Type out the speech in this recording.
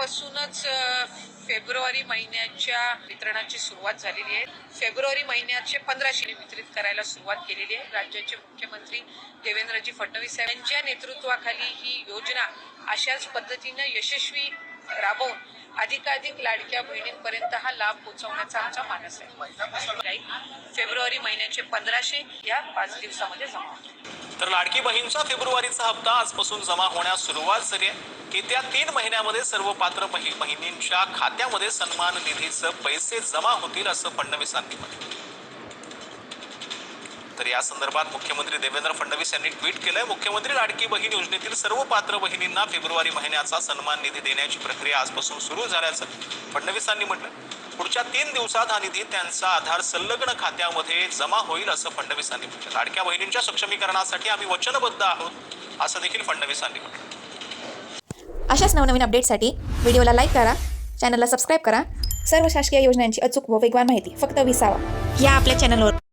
आजपासूनच फेब्रुवारी महिन्याच्या वितरणाची सुरुवात झालेली आहे। फेब्रुवारी महिन्याचे 1500 वितरित करायला सुरुवात केलेली आहे। राज्याचे मुख्यमंत्री देवेंद्रजी फडणवीस यांच्या नेतृत्वाखाली ही योजना अशाच पद्धतीने यशस्वी राबवून अधिकाधिक लाडक्या बहिणींपर्यंत हा लाभ पोहोचवण्याचा आमचा मानस आहे। फेब्रुवारी महिन्याचे 1500 या 5 दिवसामध्ये जमा होतील। तर लाडकी बहीणचा फेब्रुवारीचा हप्ता आजपासून जमा होण्यास सुरुवात झाली आहे। येत्या 3 महिन्यामध्ये सर्व पात्र बहिणींच्या खात्यामध्ये सन्मान निधीचे पैसे जमा होतील असं फडणवीसांनी म्हटलं। तर या संदर्भात मुख्यमंत्री देवेंद्र फडणवीस यांनी ट्विट केलंय। मुख्यमंत्री लाडकी बहीण योजनेतील सर्व पात्र बहिणींना फेब्रुवारी महिन्याचा सन्मान निधी देण्याची प्रक्रिया आजपासून सुरू झाल्याचं फडणवीसांनी म्हटलं। पुढच्या 3 दिवसात हा निधी त्यांचा आधार संलग्न खात्यामध्ये जमा होईल असं फडणवीसांनी म्हटलं। लाडक्या बहिणींच्या सक्षमीकरणासाठी आम्ही वचनबद्ध आहोत असं देखील फडणवीसांनी म्हटलं। अशाच नवनवीन अपडेटसाठी व्हिडिओला लाईक करा, चॅनलला सबस्क्राईब करा। सर्व शासकीय योजनांची अचूक व वेगवान माहिती फक्त विसावा या आपल्या चॅनलवर